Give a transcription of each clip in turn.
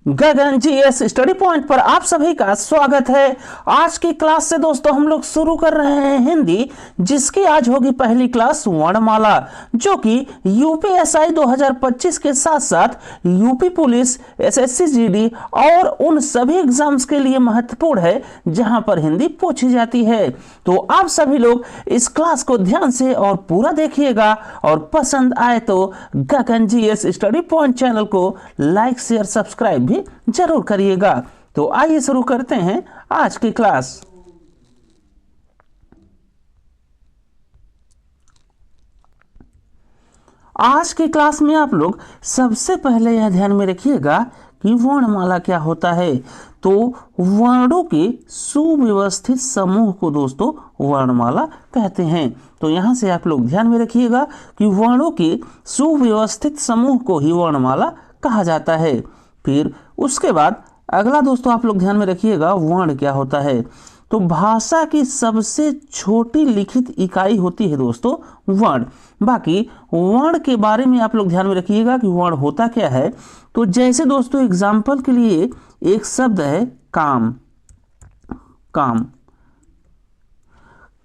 गगन GS study point पर आप सभी का स्वागत है। आज की क्लास से दोस्तों हम लोग शुरू कर रहे हैं हिंदी, जिसकी आज होगी पहली क्लास वर्णमाला, जो कि यूपीएसआई 2025 के साथ साथ यूपी पुलिस, एसएससी जीडी और उन सभी एग्जाम्स के लिए महत्वपूर्ण है जहां पर हिंदी पूछी जाती है। तो आप सभी लोग इस क्लास को ध्यान से और पूरा देखिएगा और पसंद आए तो गगन जीएस स्टडी पॉइंट चैनल को लाइक शेयर सब्सक्राइब भी जरूर करिएगा। तो आइए शुरू करते हैं आज की क्लास। आज की क्लास में आप लोग सबसे पहले यह ध्यान में रखिएगा कि वर्णमाला क्या होता है। तो वर्णों के सुव्यवस्थित समूह को दोस्तों वर्णमाला कहते हैं। तो यहां से आप लोग ध्यान में रखिएगा कि वर्णों के सुव्यवस्थित समूह को ही वर्णमाला कहा जाता है। फिर उसके बाद अगला दोस्तों आप लोग ध्यान में रखिएगा वर्ण क्या होता है। तो भाषा की सबसे छोटी लिखित इकाई होती है दोस्तों वर्ण। बाकी वर्ण के बारे में आप लोग ध्यान में रखिएगा कि वर्ण होता क्या है। तो जैसे दोस्तों एग्जाम्पल के लिए एक शब्द है काम। काम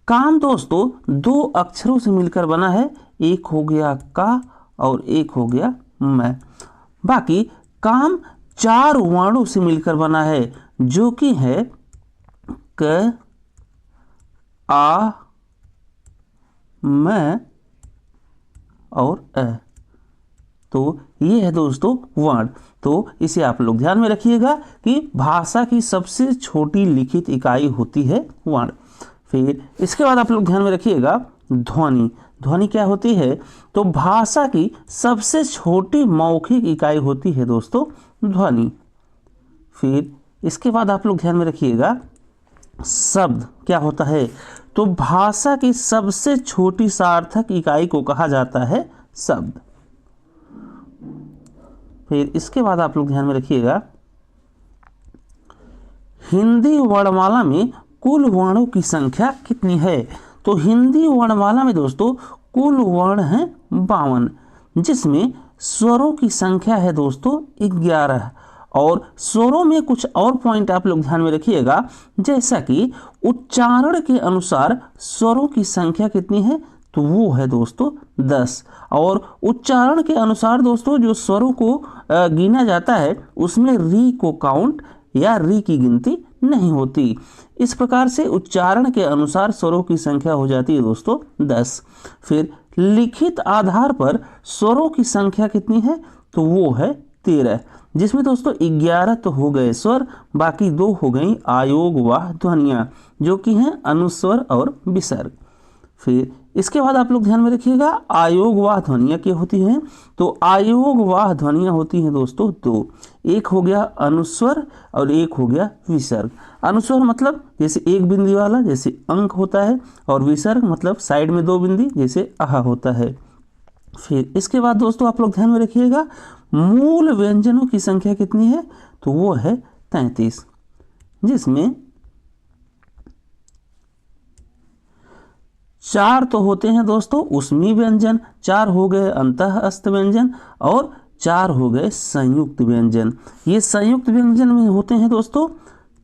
काम दोस्तों दो अक्षरों से मिलकर बना है, एक हो गया का और एक हो गया मैं। बाकी काम चार वर्णों से मिलकर बना है, जो कि है क, आ, मैं और अ। तो ये है दोस्तों वर्ण। तो इसे आप लोग ध्यान में रखिएगा कि भाषा की सबसे छोटी लिखित इकाई होती है वर्ण। फिर इसके बाद आप लोग ध्यान में रखिएगा ध्वनि। ध्वनि क्या होती है? तो भाषा की सबसे छोटी मौखिक इकाई होती है दोस्तों ध्वनि। फिर इसके बाद आप लोग ध्यान में रखिएगा शब्द क्या होता है। तो भाषा की सबसे छोटी सार्थक इकाई को कहा जाता है शब्द। फिर इसके बाद आप लोग ध्यान में रखिएगा हिंदी वर्णमाला में कुल वर्णों की संख्या कितनी है। तो हिंदी वर्णमाला में दोस्तों कुल वर्ण हैं 52, जिसमें स्वरों की संख्या है दोस्तों 11। और स्वरों में कुछ और पॉइंट आप लोग ध्यान में रखिएगा, जैसा कि उच्चारण के अनुसार स्वरों की संख्या कितनी है, तो वो है दोस्तों 10। और उच्चारण के अनुसार दोस्तों जो स्वरों को गिना जाता है उसमें री को काउंट या री की गिनती नहीं होती। इस प्रकार से उच्चारण के अनुसार स्वरों की संख्या हो जाती है दोस्तों 10। फिर लिखित आधार पर स्वरों की संख्या कितनी है, तो वो है 13, जिसमें दोस्तों 11 तो हो गए स्वर, बाकी 2 हो गई आयोगवाह ध्वनियां, जो कि हैं अनुस्वर और विसर्ग। फिर इसके बाद आप लोग ध्यान में रखिएगा आयोगवाह ध्वनियां क्या होती हैं। तो आयोगवाह ध्वनियां होती हैं दोस्तों 2, एक हो गया अनुस्वर और एक हो गया विसर्ग। अनुस्वर मतलब जैसे एक बिंदी वाला जैसे अंक होता है, और विसर्ग मतलब साइड में 2 बिंदी जैसे आह होता है। फिर इसके बाद दोस्तों आप लोग ध्यान में रखिएगा मूल व्यंजनों की संख्या कितनी है, तो वो है 33, जिसमें 4 तो होते हैं दोस्तों उसमी व्यंजन, 4 हो गए अंतःस्थ व्यंजन और 4 हो गए संयुक्त व्यंजन। ये संयुक्त व्यंजन में होते हैं दोस्तों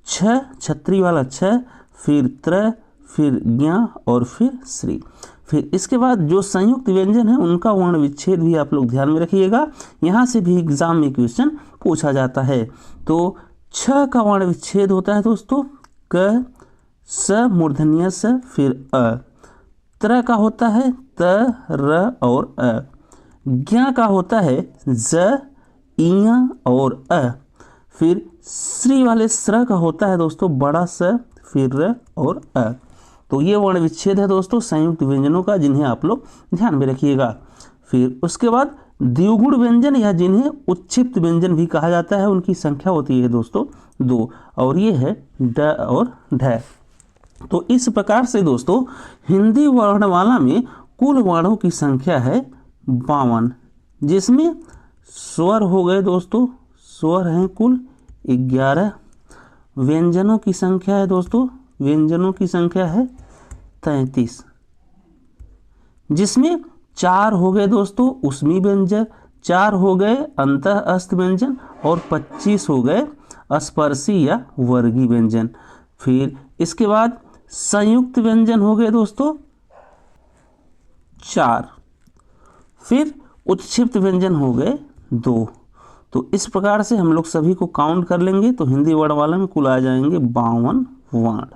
6 छत्री वाला 6, फिर त्र, फिर ज्ञ और फिर श्री। फिर इसके बाद जो संयुक्त व्यंजन है उनका वर्ण विच्छेद भी आप लोग ध्यान में रखिएगा, यहाँ से भी एग्जाम में क्वेश्चन पूछा जाता है। तो 6 का वर्ण विच्छेद होता है दोस्तों क, स मूर्धन्य स, फिर अ। त्र का होता है त, र और अ। ज्ञ का होता है ज, इय और अ। फिर श्री वाले स्र का होता है दोस्तों बड़ा स, फिर र और अ। तो ये वर्ण विच्छेद है दोस्तों संयुक्त व्यंजनों का, जिन्हें आप लोग ध्यान में रखिएगा। फिर उसके बाद द्विगुण व्यंजन या जिन्हें उच्छिप्त व्यंजन भी कहा जाता है, उनकी संख्या होती है दोस्तों 2, और ये है ड और ढ। तो इस प्रकार से दोस्तों हिंदी वर्णमाला में कुल वर्णों की संख्या है 52, जिसमें स्वर हो गए दोस्तों, स्वर हैं कुल 11। व्यंजनों की संख्या है दोस्तों, व्यंजनों की संख्या है 33, जिसमें 4 हो गए दोस्तों उसमी व्यंजन, 4 हो गए अंतः अस्त व्यंजन और 25 हो गए स्पर्शी या वर्गी व्यंजन। फिर इसके बाद संयुक्त व्यंजन हो गए दोस्तों 4, फिर उत्क्षिप्त व्यंजन हो गए 2। तो इस प्रकार से हम लोग सभी को काउंट कर लेंगे तो हिंदी वर्णमाला में कुल आ जाएंगे 52 वर्ण।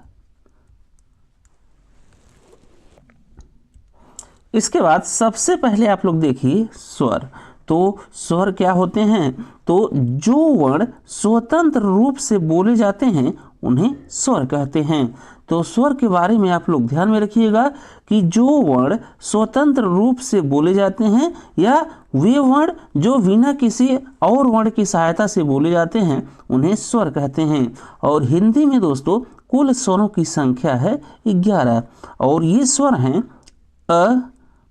इसके बाद सबसे पहले आप लोग देखिए स्वर। तो स्वर क्या होते हैं? तो जो वर्ण स्वतंत्र रूप से बोले जाते हैं उन्हें स्वर कहते हैं। तो स्वर के बारे में आप लोग ध्यान में रखिएगा कि जो वर्ण स्वतंत्र रूप से बोले जाते हैं या वे वर्ण जो बिना किसी और वर्ण की सहायता से बोले जाते हैं उन्हें स्वर कहते हैं। और हिंदी में दोस्तों कुल स्वरों की संख्या है 11 और ये स्वर हैं अ,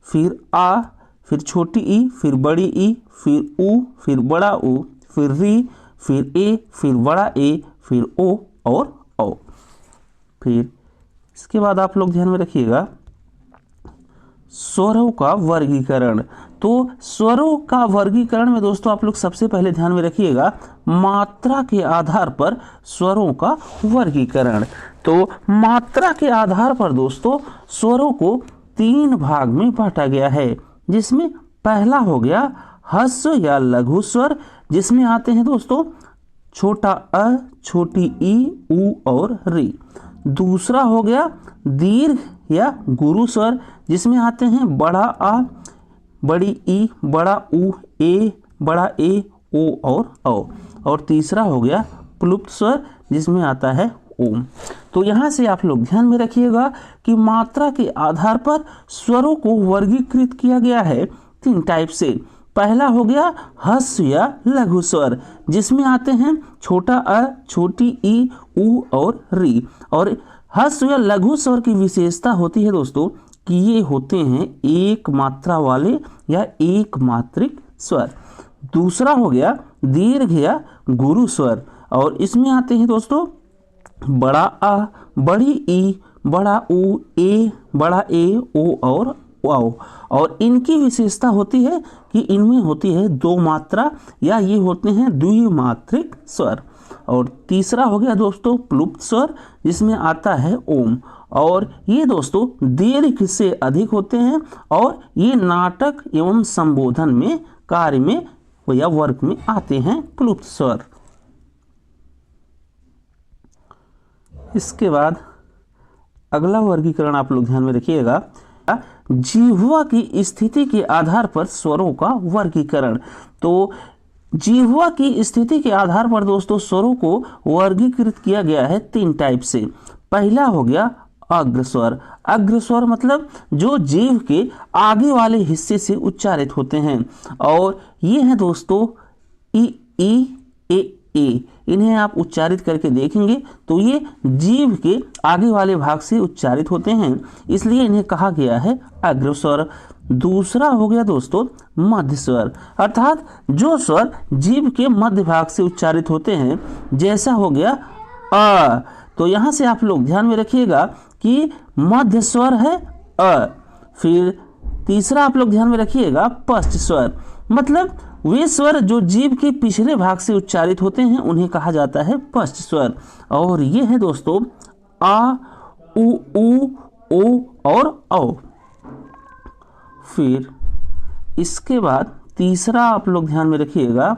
फिर आ, फिर छोटी ई, फिर बड़ी ई, फिर ऊ, फिर बड़ा ऊ, फिर री, फिर ए, फिर बड़ा ए, फिर ओ और औ। फिर इसके बाद आप लोग ध्यान में रखिएगा स्वरों का वर्गीकरण। तो स्वरों का वर्गीकरण में दोस्तों आप लोग सबसे पहले ध्यान में रखिएगा मात्रा के आधार पर स्वरों का वर्गीकरण। तो मात्रा के आधार पर दोस्तों स्वरों को 3 भाग में बांटा गया है, जिसमें पहला हो गया ह्रस्व या लघु स्वर, जिसमें आते हैं दोस्तों छोटा अ, छोटी ई, ऊ और री। दूसरा हो गया दीर्घ या गुरु स्वर, जिसमें आते हैं बड़ा आ, बड़ी ई, बड़ा ऊ, ए, बड़ा ए, ओ और औ। और तीसरा हो गया प्लुप्त स्वर, जिसमें आता है ओम। तो यहाँ से आप लोग ध्यान में रखिएगा कि मात्रा के आधार पर स्वरों को वर्गीकृत किया गया है 3 टाइप से। पहला हो गया ह्रस्व या लघु स्वर, जिसमें आते हैं छोटा अ, छोटी ई, ऊ और री। और ह्रस्व या लघु स्वर की विशेषता होती है दोस्तों कि ये होते हैं एक मात्रा वाले या एक मात्रिक स्वर। दूसरा हो गया दीर्घ या गुरु स्वर और इसमें आते हैं दोस्तों बड़ा आ, बड़ी ई, बड़ा ऊ, ए, बड़ा ए, ओ और औ। और इनकी विशेषता होती है कि इनमें होती है 2 मात्रा या ये होते हैं द्विमात्रिक स्वर। और तीसरा हो गया दोस्तों प्लुप्त स्वर, जिसमें आता है ओम। और ये दोस्तों दीर्घ से अधिक होते हैं और ये नाटक एवं संबोधन में कार्य में या वर्ग में आते हैं प्लुप्त स्वर। इसके बाद अगला वर्गीकरण आप लोग ध्यान में रखिएगा जिह्वा की स्थिति के आधार पर स्वरों का वर्गीकरण। तो जिह्वा की स्थिति के आधार पर दोस्तों स्वरों को वर्गीकृत किया गया है 3 टाइप से। पहला हो गया अग्रस्वर। अग्रस्वर मतलब जो जीभ के आगे वाले हिस्से से उच्चारित होते हैं और ये है दोस्तों ई, ए, ए। इन्हें आप उच्चारित करके देखेंगे तो ये जीभ के आगे वाले भाग से उच्चारित होते हैं, इसलिए इन्हें कहा गया है अग्रस्वर। दूसरा हो गया दोस्तों मध्य स्वर, अर्थात जो स्वर जीभ के मध्य भाग से उच्चारित होते हैं, जैसा हो गया अ। तो यहाँ से आप लोग ध्यान में रखिएगा कि मध्य स्वर है अ। फिर तीसरा आप लोग ध्यान में रखिएगा पश्च स्वर, मतलब वे स्वर जो जीभ के पिछले भाग से उच्चारित होते हैं उन्हें कहा जाता है पश्च स्वर। और ये है दोस्तों आ, उ, ओ और औ। फिर इसके बाद तीसरा आप लोग ध्यान में रखिएगा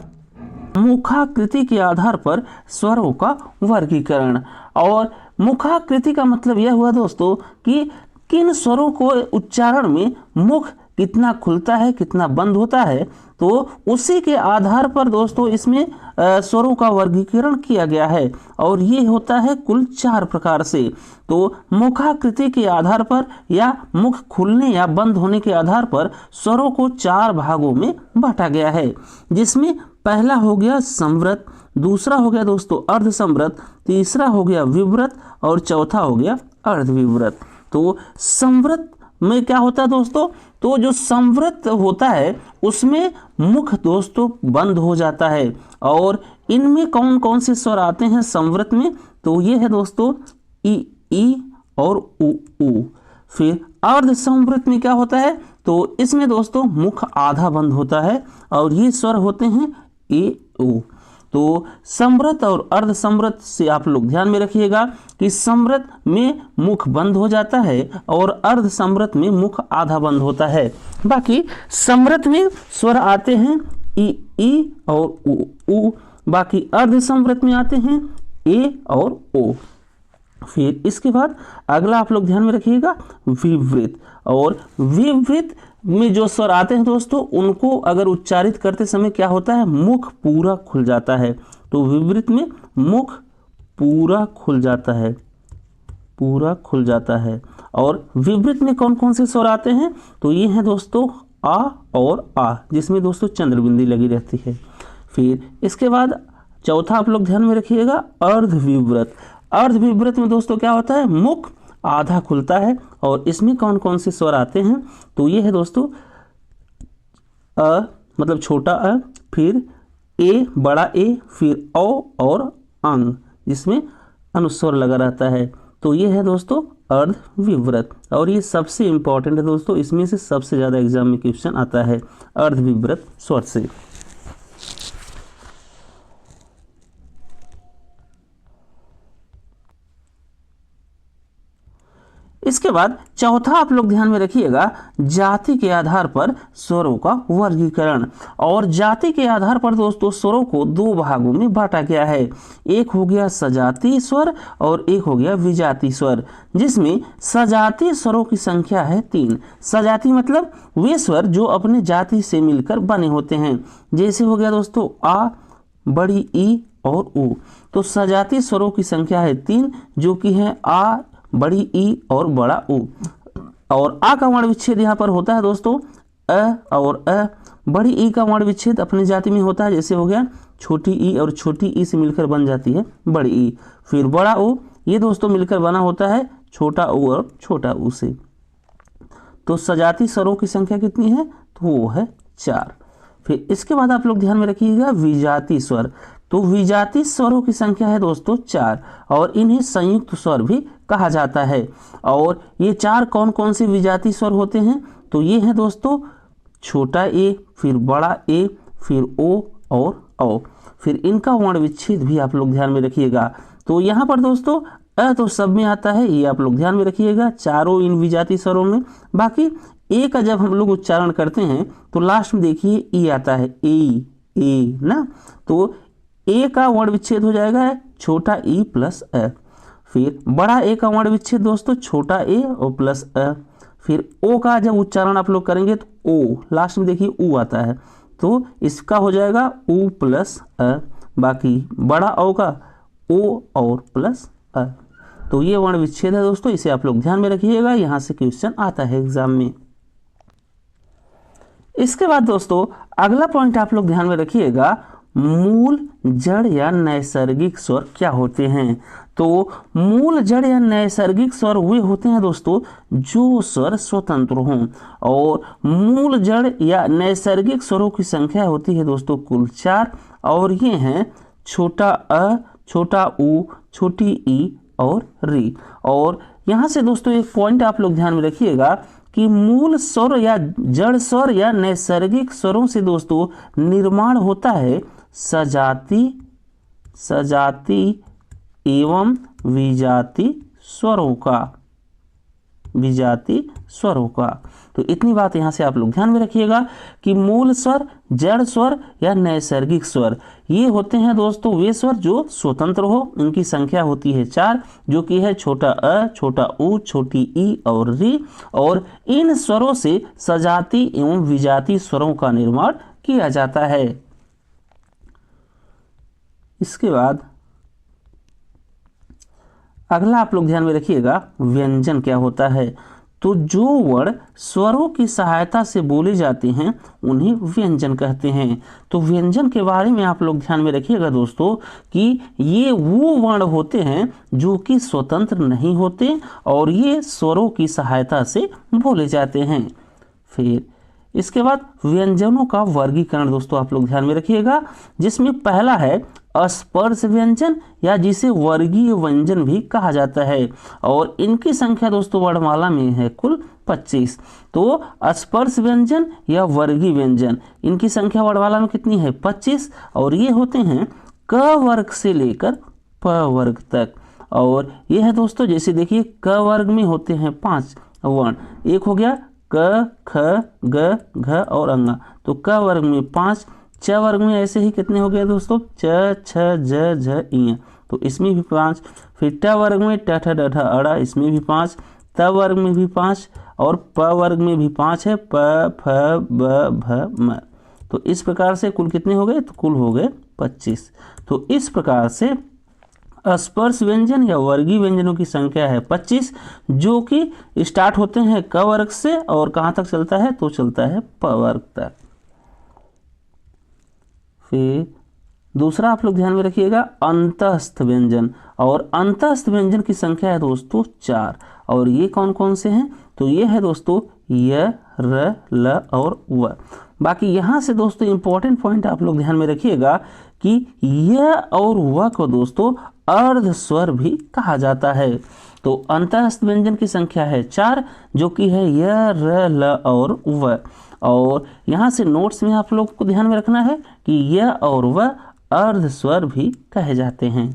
मुखाकृति के आधार पर स्वरों का वर्गीकरण। और मुखाकृति का मतलब यह हुआ दोस्तों कि किन स्वरों को उच्चारण में मुख कितना खुलता है कितना बंद होता है, तो उसी के आधार पर दोस्तों इसमें स्वरों का वर्गीकरण किया गया है और ये होता है कुल 4 प्रकार से। तो मुखाकृति के आधार पर या मुख खुलने या बंद होने के आधार पर स्वरों को 4 भागों में बांटा गया है, जिसमें पहला हो गया संवृत, दूसरा हो गया दोस्तों अर्ध संवृत, तीसरा हो गया विवृत और चौथा हो गया अर्धविवृत। तो संवृत में क्या होता है दोस्तों, तो जो संवृत होता है उसमें मुख दोस्तों बंद हो जाता है। और इनमें कौन कौन से स्वर आते हैं संवृत में, तो ये है दोस्तों ई और उ। फिर अर्ध संवृत में क्या होता है, तो इसमें दोस्तों मुख आधा बंद होता है और ये स्वर होते हैं ए ओ। तो समृत और अर्ध समृत से आप लोग ध्यान में रखिएगा कि समृत में मुख बंद हो जाता है और अर्ध समृत में मुख आधा बंद होता है। बाकी समृत में स्वर आते हैं ई और उ। बाकी अर्ध समृत में आते हैं ए और ओ। फिर इसके बाद अगला आप लोग ध्यान में रखिएगा विवृत। और विवृत में जो स्वर आते हैं दोस्तों उनको अगर उच्चारित करते समय क्या होता है, मुख पूरा खुल जाता है। तो विवृत में मुख पूरा खुल जाता है, पूरा खुल जाता है। और विवृत में कौन कौन से स्वर आते हैं, तो ये हैं दोस्तों आ और आ, जिसमें दोस्तों चंद्रबिंदी लगी रहती है। फिर इसके बाद चौथा आप लोग ध्यान में रखिएगा अर्धविवृत। अर्धविवृत में दोस्तों क्या होता है, मुख आधा खुलता है और इसमें कौन कौन से स्वर आते हैं, तो ये है दोस्तों अ मतलब छोटा अ, फिर ए बड़ा ए, फिर औ और अंग जिसमें अनुस्वर लगा रहता है। तो ये है दोस्तों अर्धविवृत और ये सबसे इंपॉर्टेंट है दोस्तों, इसमें से सबसे ज़्यादा एग्जाम में क्वेश्चन आता है अर्धविवृत स्वर से। इसके बाद चौथा आप लोग ध्यान में रखिएगा जाति के आधार पर स्वरों का वर्गीकरण। और जाति के आधार पर दोस्तों स्वरों को दो भागों में बांटा गया है। एक हो गया सजातीय स्वर और एक हो गया विजातीय स्वर, जिसमें सजातीय स्वरों की संख्या है 3। सजातीय मतलब वे स्वर जो अपने जाति से मिलकर बने होते हैं। जैसे हो गया दोस्तों आ, बड़ी ई और उ। तो सजातीय स्वरों की संख्या है 3 जो कि है आ, बड़ी ई और बड़ा उ। और आ का वर्ण विच्छेद यहाँ पर होता है दोस्तों अ और अ। बड़ी ई का वर्ण विच्छेद अपनी जाति में होता है, जैसे हो गया छोटी ई और छोटी ई से मिलकर बन जाती है बड़ी ई। फिर बड़ा उ, ये दोस्तों मिलकर बना होता है छोटा उ और छोटा उ से। तो सजाती स्वरों की संख्या कितनी है, तो वो है 4। फिर इसके बाद आप लोग ध्यान में रखिएगा विजातीय स्वर। तो विजातीय स्वरों की संख्या है दोस्तों 4 और इन्हें संयुक्त स्वर भी कहा जाता है। और ये 4 कौन कौन से विजातीय स्वर होते हैं, तो ये हैं दोस्तों छोटा ए, फिर बड़ा ए, फिर ओ और औ। फिर इनका वर्ण विच्छेद भी आप लोग ध्यान में रखिएगा। तो यहाँ पर दोस्तों अ तो सब में आता है, ये आप लोग ध्यान में रखिएगा चारों इन विजातीय स्वरों में। बाकी ए का जब हम लोग उच्चारण करते हैं तो लास्ट में देखिए ई आता है, ए ना। तो ए का वर्ण विच्छेद हो जाएगा छोटा ई प्लस अ। फिर बड़ा ए का वर्ण विच्छेद दोस्तों छोटा ए और प्लस अ। फिर ओ का जब उच्चारण आप लोग करेंगे तो ओ, लास्ट में देखिए उ आता है, तो इसका हो जाएगा उ प्लस अ। बाकी बड़ा ओ का ओ और प्लस अ। तो ये वर्ण विच्छेद है दोस्तों, इसे आप लोग ध्यान में रखिएगा, यहाँ से क्वेश्चन आता है एग्जाम में। इसके बाद दोस्तों अगला पॉइंट आप लोग ध्यान में रखिएगा, मूल जड़ या नैसर्गिक स्वर क्या होते हैं। तो मूल जड़ या नैसर्गिक स्वर वे होते हैं दोस्तों जो स्वर स्वतंत्र हों। और मूल जड़ या नैसर्गिक स्वरों की संख्या होती है दोस्तों कुल 4 और ये हैं छोटा अ, छोटा उ, छोटी ई और री। और यहाँ से दोस्तों एक पॉइंट आप लोग ध्यान में रखिएगा कि मूल स्वर या जड़ स्वर या नैसर्गिक स्वरों से दोस्तों निर्माण होता है सजाती एवं विजाति स्वरों का। तो इतनी बात यहाँ से आप लोग ध्यान में रखिएगा कि मूल स्वर, जड़ स्वर या नैसर्गिक स्वर ये होते हैं दोस्तों वे स्वर जो स्वतंत्र हो। इनकी संख्या होती है 4 जो कि है छोटा अ, छोटा उ, छोटी ई और री। और इन स्वरों से सजाती एवं विजाति स्वरों का निर्माण किया जाता है। इसके बाद अगला आप लोग ध्यान में रखिएगा व्यंजन क्या होता है। तो जो वर्ण स्वरों की सहायता से बोले जाते हैं उन्हें व्यंजन कहते हैं। तो व्यंजन के बारे में आप लोग ध्यान में रखिएगा दोस्तों कि ये वो वर्ण होते हैं जो कि स्वतंत्र नहीं होते और ये स्वरों की सहायता से बोले जाते हैं। फिर इसके बाद व्यंजनों का वर्गीकरण दोस्तों आप लोग ध्यान में रखिएगा, जिसमें पहला है अस्पर्श व्यंजन या जिसे वर्गीय व्यंजन भी कहा जाता है, और इनकी संख्या दोस्तों वर्णमाला में है कुल 25। तो अस्पर्श व्यंजन या वर्गीय व्यंजन, इनकी संख्या वर्णमाला में कितनी है 25, और ये होते हैं क वर्ग से लेकर प वर्ग तक। और ये है दोस्तों, जैसे देखिए क वर्ग में होते हैं 5 वर्ण, एक हो गया क ख ग घ और अंगा, तो क वर्ग में 5, च वर्ग में ऐसे ही कितने हो गए दोस्तों च छ ज झ इ, तो इसमें भी 5, फिर ट वर्ग में ट ठ ड ढ अड़ा, इसमें भी 5, त वर्ग में भी 5, और प वर्ग में भी 5 है प फ ब भ म। तो इस प्रकार से कुल कितने हो गए, तो कुल हो गए 25। तो इस प्रकार से स्पर्श व्यंजन या वर्गीय व्यंजनों की संख्या है 25, जो कि स्टार्ट होते हैं क वर्ग से और कहाँ तक चलता है, तो चलता है प वर्ग तक। फिर दूसरा आप लोग ध्यान में रखिएगा अंतःस्थ व्यंजन, और अंतःस्थ व्यंजन की संख्या है दोस्तों 4, और ये कौन कौन से हैं, तो ये है दोस्तों य र ल और व। बाकी यहाँ से दोस्तों इंपॉर्टेंट पॉइंट आप लोग ध्यान में रखिएगा कि य और व को दोस्तों अर्ध स्वर भी कहा जाता है। तो अंतःस्थ व्यंजन की संख्या है 4, जो कि है य र ल और व। और यहाँ से नोट्स में आप लोग को ध्यान में रखना है कि य और व अर्ध स्वर भी कहे जाते हैं।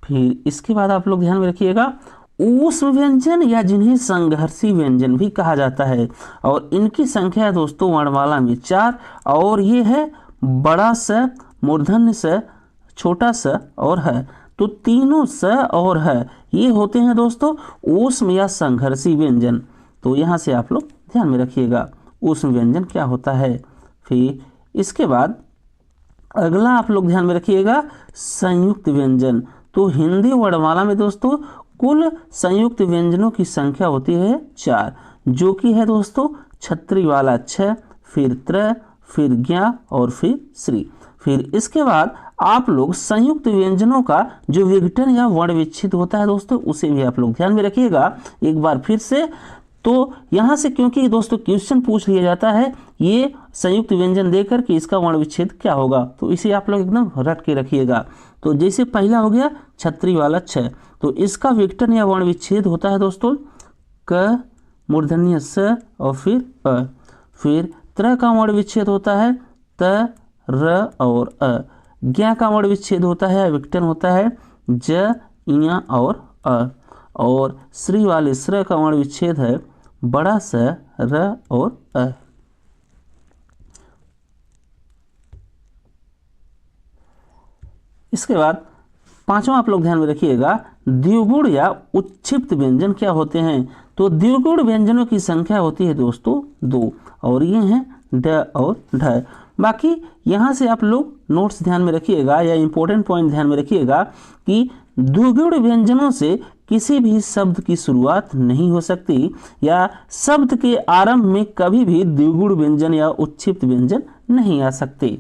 फिर इसके बाद आप लोग ध्यान में रखिएगा ऊष्म व्यंजन या जिन्हें संघर्षी व्यंजन भी कहा जाता है, और इनकी संख्या है दोस्तों वर्णमाला में 4, और ये है बड़ा स, मूर्धन्य स, छोटा स और है। तो तीनों स और है ये होते हैं दोस्तों ऊष्म या संघर्षी व्यंजन। तो यहाँ से आप लोग ध्यान में रखिएगा ऊष्म व्यंजन क्या होता है। फिर इसके बाद अगला आप लोग ध्यान में रखिएगा संयुक्त व्यंजन। तो हिंदी वर्णमाला में दोस्तों कुल संयुक्त व्यंजनों की संख्या होती है 4, जो कि है दोस्तों छत्री वाला छ, फिर त्र, फिर ज्ञा और फिर श्री। फिर इसके बाद आप लोग संयुक्त व्यंजनों का जो विघटन या वर्ण विच्छेद होता है दोस्तों, उसे भी आप लोग ध्यान में रखिएगा एक बार फिर से। तो यहाँ से क्योंकि दोस्तों क्वेश्चन पूछ लिया जाता है ये संयुक्त व्यंजन देकर कि इसका वर्ण विच्छेद क्या होगा, तो इसे आप लोग एकदम रट के रखिएगा। तो जैसे पहला हो गया छत्री वाला छ, तो इसका विघटन या वर्ण विच्छेद होता है दोस्तों क मूर्धन्य स और फिर अ। फिर त्र का वर्ण विच्छेद होता है त र और अ। ज्ञा का वर्ण विच्छेद होता है विघटन होता है ज इया और अ। और श्री वाले श्र का वर्ण विच्छेद है बड़ा स र और अ। इसके बाद पांचवा आप लोग ध्यान में रखिएगा द्विगुण या उच्छिप्त व्यंजन क्या होते हैं। तो द्विगुण व्यंजनों की संख्या होती है दोस्तों 2, और ये हैं ड और ढ। बाकी यहाँ से आप लोग नोट्स ध्यान में रखिएगा या इंपॉर्टेंट पॉइंट ध्यान में रखिएगा कि द्विगुण व्यंजनों से किसी भी शब्द की शुरुआत नहीं हो सकती, या शब्द के आरंभ में कभी भी द्विगुण व्यंजन या उच्छिप्त व्यंजन नहीं आ सकते।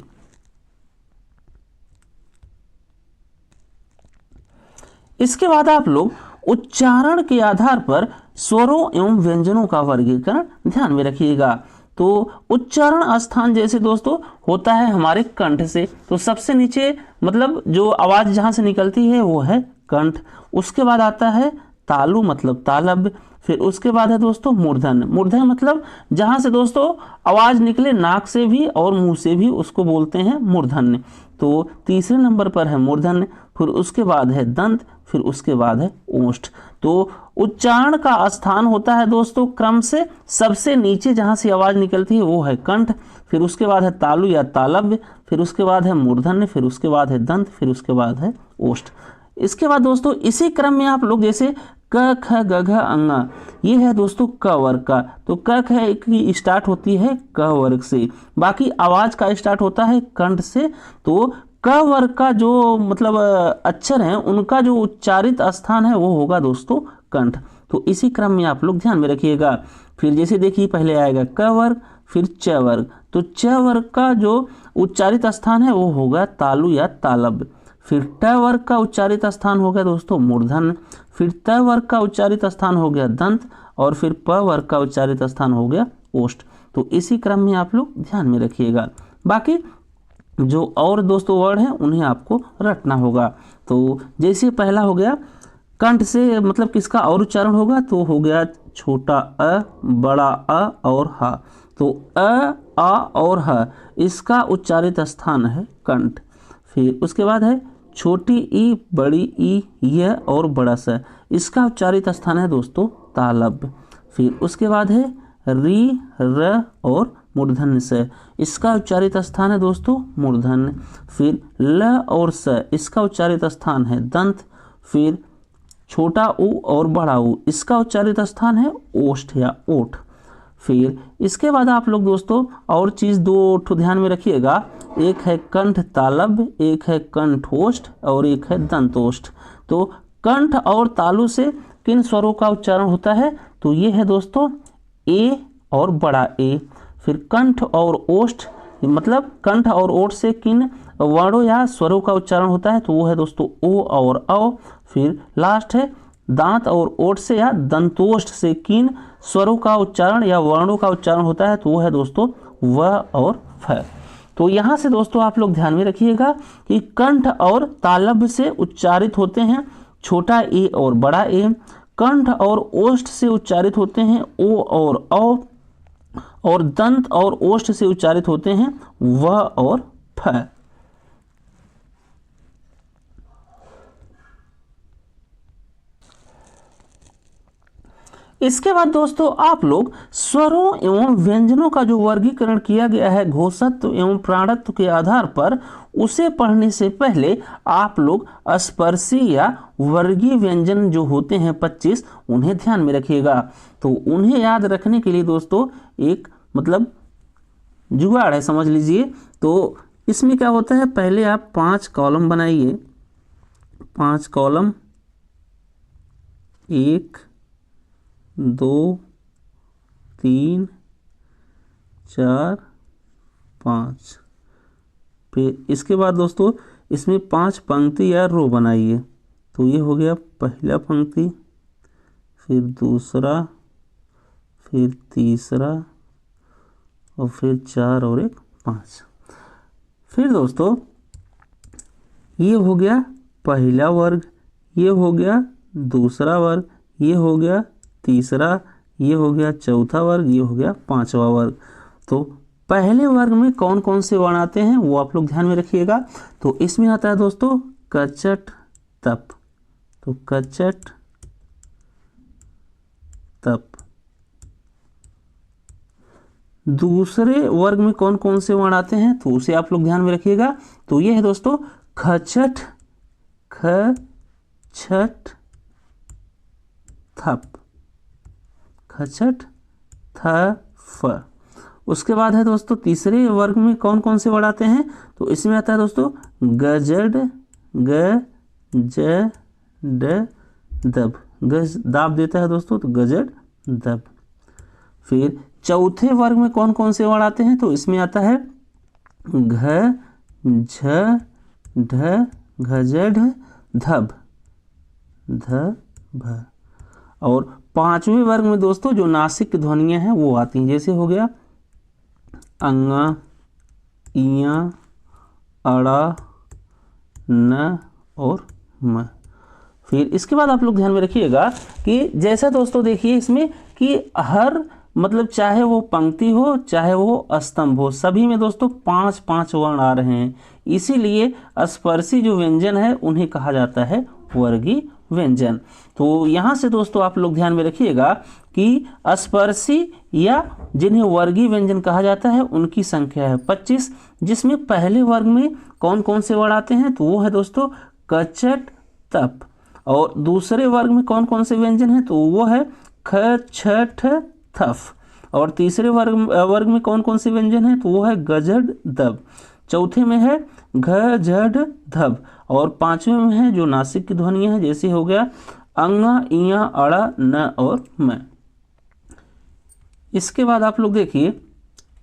इसके बाद आप लोग उच्चारण के आधार पर स्वरों एवं व्यंजनों का वर्गीकरण ध्यान में रखिएगा। तो उच्चारण स्थान जैसे दोस्तों होता है हमारे कंठ से, तो सबसे नीचे मतलब जो आवाज जहां से निकलती है वो है कंठ। उसके बाद आता है तालु मतलब तालव्य। फिर उसके बाद है दोस्तों मूर्धन्य। मूर्धन्य मतलब जहां से दोस्तों आवाज निकले नाक से भी और मुंह से भी, उसको बोलते हैं मूर्धन्य। तो तीसरे नंबर पर है मूर्धन्य, फिर उसके बाद है दंत, फिर उसके बाद है ओष्ठ। तो उच्चारण का स्थान होता है दोस्तों क्रम से सबसे नीचे जहां से आवाज निकलती है वो है कंठ, फिर उसके बाद है तालु या तालव्य, फिर उसके बाद है मूर्धन्य, फिर उसके बाद है दंत, फिर उसके बाद है ओष्ठ। इसके बाद दोस्तों इसी क्रम में आप लोग जैसे क ख ग घ अंगा, ये है दोस्तों क वर्ग का। तो क ख की स्टार्ट होती है क वर्ग से, बाकी आवाज का स्टार्ट होता है कंठ से। तो क वर्ग का जो मतलब अक्षर हैं उनका जो उच्चारित स्थान है वो होगा दोस्तों कंठ। तो इसी क्रम में आप लोग ध्यान में रखिएगा। फिर जैसे देखिए पहले आएगा क वर्ग, फिर च वर्ग। तो च वर्ग का जो उच्चारित स्थान है वो होगा तालु या तालव्य। फिर ट वर्ग का उच्चारित स्थान हो गया दोस्तों मूर्धन्य, फिर त वर्ग का उच्चारित स्थान हो गया दंत, और फिर प वर्ग का उच्चारित स्थान हो गया ओष्ठ। तो इसी क्रम में आप लोग ध्यान में रखिएगा। बाकी जो और दोस्तों वर्ड हैं उन्हें आपको रटना होगा। तो जैसे पहला हो गया कंठ से मतलब किसका और उच्चारण होगा, तो हो गया छोटा अ, बड़ा अ और ह। तो अ, आ और ह इसका उच्चारित स्थान है कंठ। फिर उसके बाद है छोटी ई, बड़ी ई, य और बड़ा स, इसका उच्चारित स्थान है दोस्तों तालब। फिर उसके बाद है री, र और मूर्धन्य स, इसका उच्चारित स्थान है दोस्तों मूर्धन्य। फिर ल और स, इसका उच्चारित स्थान है दंत। फिर छोटा ऊ और बड़ा ऊ, इसका उच्चारित स्थान है ओष्ठ या ओठ। फिर इसके बाद आप लोग दोस्तों और चीज़ दो ठो ध्यान में रखिएगा, एक है कंठ तालब, एक है कंठोष्ठ और एक है दंतोष्ठ। तो कंठ और तालु से किन स्वरों का उच्चारण होता है, तो ये है दोस्तों ए और बड़ा ए। फिर कंठ और ओष्ठ मतलब कंठ और ओठ से किन वर्णों या स्वरों का उच्चारण होता है, तो वो है दोस्तों ओ और औ। फिर लास्ट है दांत और ओठ से या दंतोष्ठ से किन स्वरों का उच्चारण या वर्णों का उच्चारण होता है, तो वो है दोस्तों व और फ। तो यहाँ से दोस्तों आप लोग ध्यान में रखिएगा कि कंठ और तालब से उच्चारित होते हैं छोटा ए और बड़ा ए, कंठ और ओष्ठ से उच्चारित होते हैं ओ और औ, और दंत और ओष्ठ से उच्चारित होते हैं व और फ। इसके बाद दोस्तों आप लोग स्वरों एवं व्यंजनों का जो वर्गीकरण किया गया है घोषत्व एवं प्राणत्व के आधार पर, उसे पढ़ने से पहले आप लोग स्पर्शी या वर्गीय व्यंजन जो होते हैं 25, उन्हें ध्यान में रखिएगा। तो उन्हें याद रखने के लिए दोस्तों एक मतलब जुगाड़ है, समझ लीजिए। तो इसमें क्या होता है, पहले आप 5 कॉलम बनाइए, 5 कॉलम, 1 2 3 4 5। फिर इसके बाद दोस्तों इसमें 5 पंक्ति या रो बनाइए। तो ये हो गया पहला पंक्ति, फिर दूसरा, फिर तीसरा और फिर 4 और 1 5। फिर दोस्तों ये हो गया पहला वर्ग, ये हो गया दूसरा वर्ग, ये हो गया तीसरा, ये हो गया चौथा वर्ग, ये हो गया 5वां वर्ग। तो पहले वर्ग में कौन कौन से वर्ण आते हैं वो आप लोग ध्यान में रखिएगा। तो इसमें आता है दोस्तों कचट तप, तो कचट तप। दूसरे वर्ग में कौन कौन से वर्ण आते हैं तो उसे आप लोग ध्यान में रखिएगा। तो ये है दोस्तों खचट, ख छठ थप, खचट थ फ। उसके बाद है दोस्तों तीसरे वर्ग में कौन कौन से वर्ड आते हैं, तो इसमें आता है दोस्तों गजड, ग ज ड दब, गज दाब देता है दोस्तों, तो गजड दब। फिर चौथे वर्ग में कौन कौन से वर्ड आते हैं, तो इसमें आता है घ झ ढ घजढ़ धब, ध भ। और 5वें वर्ग में दोस्तों जो नासिक की ध्वनियां हैं वो आती हैं, जैसे हो गया अंगा, इया, अड़ा, न और म। फिर इसके बाद आप लोग ध्यान में रखिएगा कि जैसा दोस्तों देखिए इसमें कि हर मतलब चाहे वो पंक्ति हो चाहे वो स्तंभ हो, सभी में दोस्तों 5-5 वर्ण आ रहे हैं। इसीलिए स्पर्शी जो व्यंजन है उन्हें कहा जाता है वर्गीय व्यंजन। तो यहाँ से दोस्तों आप लोग ध्यान में रखिएगा कि स्पर्शी या जिन्हें वर्गीय व्यंजन कहा जाता है उनकी संख्या है 25, जिसमें पहले वर्ग में कौन कौन से वर्ण आते हैं, तो वो है दोस्तों कचट तप। और दूसरे वर्ग में कौन कौन से व्यंजन हैं, तो वो है ख छठ थफ। और तीसरे वर्ग में कौन कौन से व्यंजन हैं, तो वो है गजड दब। चौथे में है घ झड धब। और 5वें में है जो नासिक की ध्वनियां हैं, जैसे हो गया अंगा, इया, अड़ा, न और म। इसके बाद आप लोग देखिए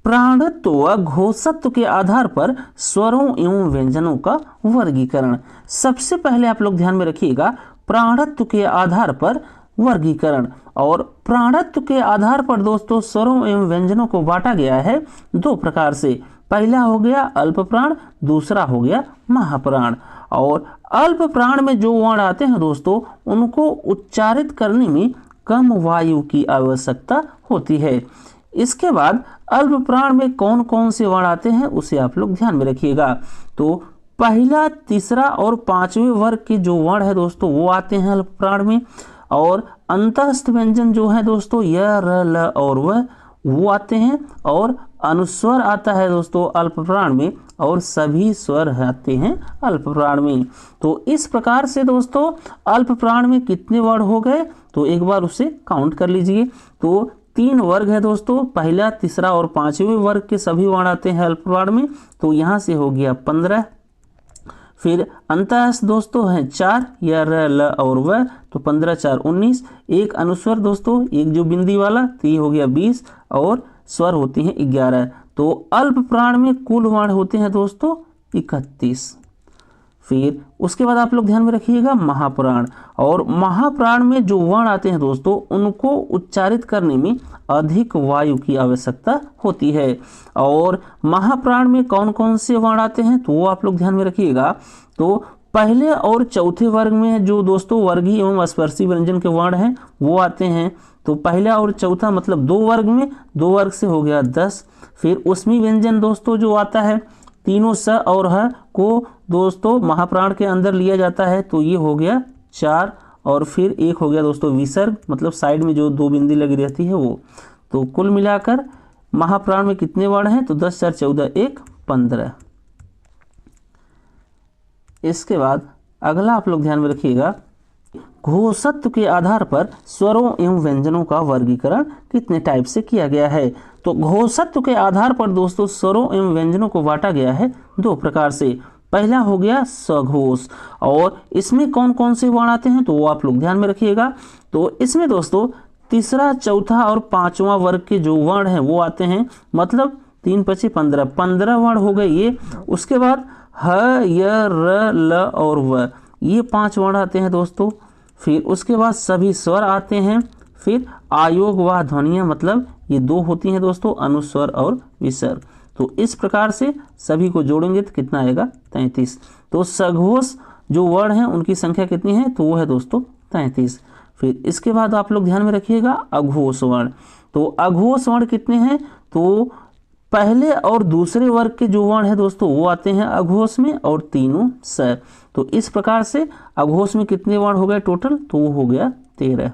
प्राणत्व व घोषत्व के आधार पर स्वरों एवं व्यंजनों का वर्गीकरण। सबसे पहले आप लोग ध्यान में रखिएगा प्राणत्व के आधार पर वर्गीकरण। और प्राणत्व के आधार पर दोस्तों स्वरों एवं व्यंजनों को बांटा गया है 2 प्रकार से। पहला हो गया अल्प प्राण, दूसरा हो गया महाप्राण। और अल्प प्राण में जो वर्ण आते हैं दोस्तों उनको उच्चारित करने में कम वायु की आवश्यकता होती है। इसके बाद अल्प प्राण में कौन कौन से वर्ण आते हैं उसे आप लोग ध्यान में रखिएगा। तो पहला, तीसरा और पांचवें वर्ग के जो वर्ण है दोस्तों वो आते हैं अल्प प्राण में। और अंतःस्थ व्यंजन जो है दोस्तों य, र, ल और व वो आते हैं। और अनुस्वर आता है दोस्तों अल्प प्राण में, और सभी स्वर आते हैं अल्प प्राण में। तो इस प्रकार से दोस्तों अल्प प्राण में कितने वर्ण हो गए तो एक बार उसे काउंट कर लीजिए। तो 3 वर्ग है दोस्तों, पहला, तीसरा और पांचवें वर्ग के सभी वर्ण आते हैं अल्प प्राण में। तो यहाँ से हो गया 15। फिर अंतःस्थ दोस्तों हैं 4, या र, ल और व, तो 15 4 19। एक अनुस्वर दोस्तों, एक जो बिंदी वाला, तो ये हो गया 20, और स्वर होते हैं 11। तो अल्प प्राण में कुल वर्ण होते हैं दोस्तों 31। फिर उसके बाद आप लोग ध्यान में रखिएगा महाप्राण। और महाप्राण में जो वर्ण आते हैं दोस्तों उनको उच्चारित करने में अधिक वायु की आवश्यकता होती है। और महाप्राण में कौन कौन से वर्ण आते हैं तो वो आप लोग ध्यान में रखिएगा। तो पहले और चौथे वर्ग में जो दोस्तों वर्गीय एवं स्पर्शी व्यंजन के वर्ण हैं वो आते हैं। तो पहला और चौथा मतलब 2 वर्ग में, 2 वर्ग से हो गया 10। फिर उसमें व्यंजन दोस्तों जो आता है, तीनों स और ह को दोस्तों महाप्राण के अंदर लिया जाता है, तो ये हो गया 4। और फिर एक हो गया दोस्तों विसर्ग, मतलब साइड में जो 2 बिंदी लगी रहती है वो। तो कुल मिलाकर महाप्राण में कितने वर्ण हैं तो 10 4 14 1 15। इसके बाद अगला आप लोग ध्यान में रखिएगा, घोषत्व के आधार पर स्वरों एवं व्यंजनों का वर्गीकरण कितने टाइप से किया गया है। तो घोषत्व के आधार पर दोस्तों स्वरों एवं व्यंजनों को बांटा गया है 2 प्रकार से। पहला हो गया सघोष, और इसमें कौन कौन से वर्ण आते हैं तो वो आप लोग ध्यान में रखिएगा। तो इसमें दोस्तों तीसरा, चौथा और पांचवा वर्ग के जो वर्ण हैं वो आते हैं, मतलब 3 5 15 15 वर्ण हो गए ये। उसके बाद ह, य, र, ल और व, ये 5 वर्ण आते हैं दोस्तों। फिर उसके बाद सभी स्वर आते हैं। फिर आयोग व ध्वनियाँ, मतलब ये 2 होती हैं दोस्तों, अनुस्वर और विसर्ग। तो इस प्रकार से सभी को जोड़ेंगे तो कितना आएगा 33। तो सघोष जो वर्ण हैं उनकी संख्या कितनी है तो वो है दोस्तों 33। फिर इसके बाद आप लोग ध्यान में रखिएगा अघोष वर्ण। तो अघोष वर्ण कितने हैं तो पहले और दूसरे वर्ग के जो वर्ण है दोस्तों वो आते हैं अघोष में, और तीनों स। तो इस प्रकार से अघोष में कितने वर्ण हो गए टोटल तो वो हो गया 13।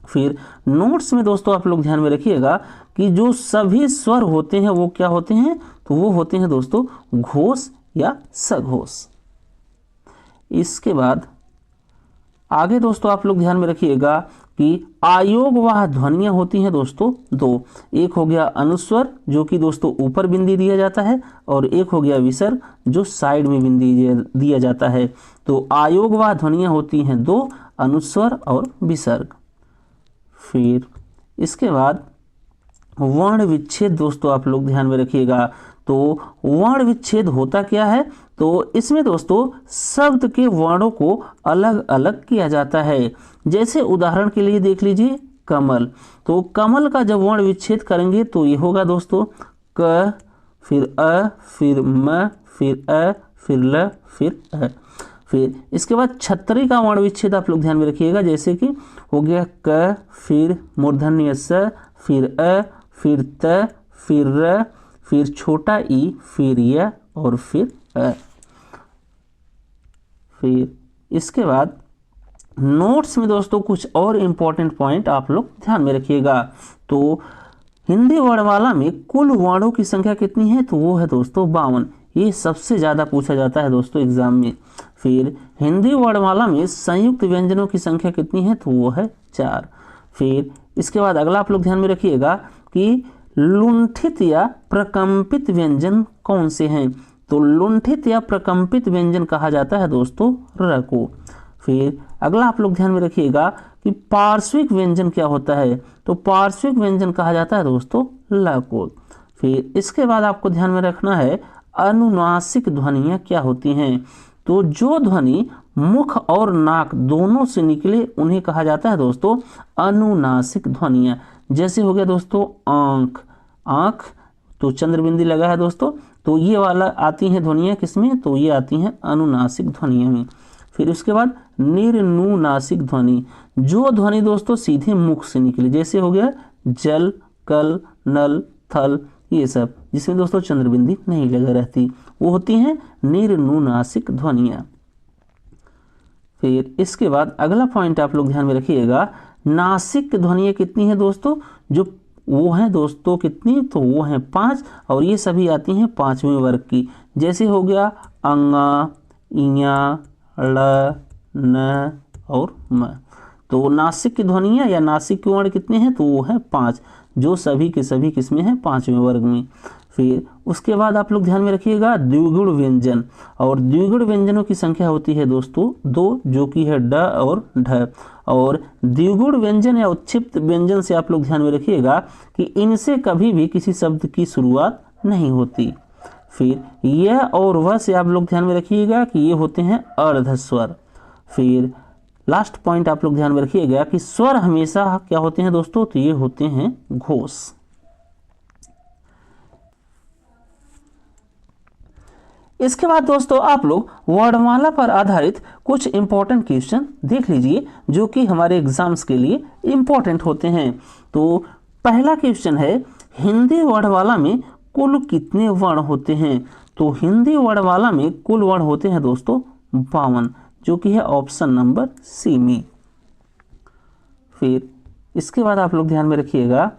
फिर नोट्स में दोस्तों आप लोग ध्यान में रखिएगा कि जो सभी स्वर होते हैं वो क्या होते हैं तो वो होते हैं दोस्तों घोष या सघोष। इसके बाद आगे दोस्तों आप लोग ध्यान में रखिएगा कि आयोग व ध्वनियाँ होती हैं दोस्तों 2। एक हो गया अनुस्वर जो कि दोस्तों ऊपर बिंदी दिया जाता है, और एक हो गया विसर्ग जो साइड में बिंदी दिया जाता है। तो आयोग व ध्वनियाँ होती हैं 2, अनुस्वर और विसर्ग। फिर इसके बाद वर्ण विच्छेद दोस्तों आप लोग ध्यान में रखिएगा। तो वर्ण विच्छेद होता क्या है तो इसमें दोस्तों शब्द के वर्णों को अलग अलग किया जाता है। जैसे उदाहरण के लिए देख लीजिए कमल। तो कमल का जब वर्ण विच्छेद करेंगे तो ये होगा दोस्तों क, फिर अ, फिर म, फिर अ, फिर ल, फिर अ। फिर इसके बाद छतरी का वर्ण विच्छेद आप लोग ध्यान में रखिएगा। जैसे कि हो गया क, फिर मूर्धन्य स, फिर अ, फिर त, फिर र, फिर छोटा ई, फिर य और फिर अ। फिर इसके बाद नोट्स में दोस्तों कुछ और इम्पोर्टेंट पॉइंट आप लोग ध्यान में रखिएगा। तो हिंदी वर्णमाला में कुल वर्णों की संख्या कितनी है तो वो है दोस्तों 52। ये सबसे ज़्यादा पूछा जाता है दोस्तों एग्जाम में। फिर हिंदी वर्णमाला में संयुक्त व्यंजनों की संख्या कितनी है तो वो है 4। फिर इसके बाद अगला आप लोग ध्यान में रखिएगा कि लुंठित या प्रकंपित व्यंजन कौन से हैं। तो लुंठित या प्रकंपित व्यंजन कहा जाता है दोस्तों र को। फिर अगला आप लोग ध्यान में रखिएगा कि पार्श्विक व्यंजन क्या होता है तो पार्श्विक व्यंजन कहा जाता है दोस्तों ल को। फिर इसके बाद आपको ध्यान में रखना है अनुनासिक ध्वनियाँ क्या होती हैं। तो जो ध्वनि मुख और नाक दोनों से निकले उन्हें कहा जाता है दोस्तों अनुनासिक ध्वनियाँ। जैसे हो गया दोस्तों आंख, आंख तो चंद्र बिंदी लगा है दोस्तों। तो ये वाला आती हैं ध्वनियाँ किसमें, तो ये आती हैं अनुनासिक ध्वनियों में। फिर उसके बाद निर्नुनासिक ध्वनि, जो ध्वनि दोस्तों सीधे मुख से निकले, जैसे हो गया जल, कल, नल, थल, ये सब, जिसमें दोस्तों चंद्र बिंदी नहीं लगा रहती, वो होती हैं निर्नुनासिक ध्वनियाँ। फिर इसके बाद अगला पॉइंट आप लोग ध्यान में रखिएगा, नासिक ध्वनियाँ कितनी है दोस्तों, जो वो हैं दोस्तों कितनी, तो वो हैं 5, और ये सभी आती हैं 5वें वर्ग की। जैसे हो गया अंगा, इया, ड़, न और म। तो नासिक की ध्वनियाँ या नासिक के वर्ण कितने हैं, तो वो हैं 5, जो सभी के सभी किसमें हैं 5वें वर्ग में। फिर उसके बाद आप लोग ध्यान में रखिएगा द्विगुण व्यंजन, और द्विगुण व्यंजनों की संख्या होती है दोस्तों 2, जो कि है ड और ढ। और द्विगुण व्यंजन या उत्क्षिप्त व्यंजन से आप लोग ध्यान में रखिएगा कि इनसे कभी भी किसी शब्द की शुरुआत नहीं होती। फिर यह और वह से आप लोग ध्यान में रखिएगा कि ये होते हैं अर्ध स्वर। फिर लास्ट पॉइंट आप लोग ध्यान में रखिएगा कि स्वर हमेशा क्या होते हैं दोस्तों, तो ये होते हैं घोष। इसके बाद दोस्तों आप लोग वर्णमाला पर आधारित कुछ इंपॉर्टेंट क्वेश्चन देख लीजिए, जो कि हमारे एग्जाम्स के लिए इंपॉर्टेंट होते हैं। तो पहला क्वेश्चन है, हिंदी वर्णमाला में कुल कितने वर्ण होते हैं, तो हिंदी वर्णमाला में कुल वर्ण होते हैं दोस्तों 52, जो कि है ऑप्शन नंबर सी में। फिर इसके बाद आप लोग ध्यान में रखिएगा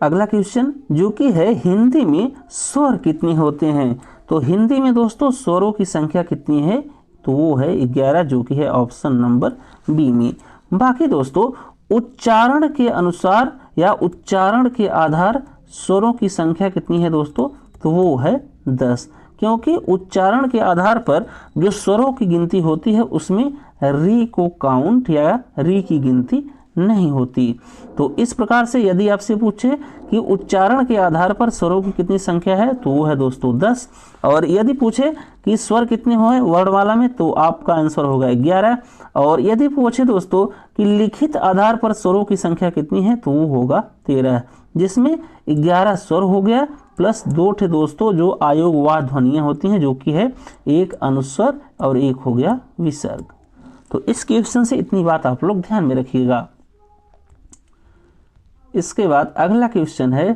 अगला क्वेश्चन, जो कि है हिंदी में स्वर कितने होते हैं, तो हिंदी में दोस्तों स्वरों की संख्या कितनी है, तो वो है 11, जो कि है ऑप्शन नंबर बी में। बाकी दोस्तों उच्चारण के अनुसार या उच्चारण के आधार स्वरों की संख्या कितनी है दोस्तों, तो वो है 10, क्योंकि उच्चारण के आधार पर जो स्वरों की गिनती होती है उसमें री को काउंट या री की गिनती नहीं होती। तो इस प्रकार से यदि आपसे पूछे कि उच्चारण के आधार पर स्वरों की कितनी संख्या है, तो वो है दोस्तों 10। और यदि पूछे कि स्वर कितने हुए वर्णमाला में, तो आपका आंसर होगा 11। और यदि पूछे दोस्तों कि लिखित आधार पर स्वरों की संख्या कितनी है, तो वो होगा 13, जिसमें 11 स्वर हो गया प्लस 2 थे दोस्तों जो आयोगवाद ध्वनियाँ होती हैं, जो कि है एक अनुस्वर और एक हो गया विसर्ग। तो इस क्वेश्चन से इतनी बात आप लोग ध्यान में रखिएगा। इसके बाद अगला क्वेश्चन है,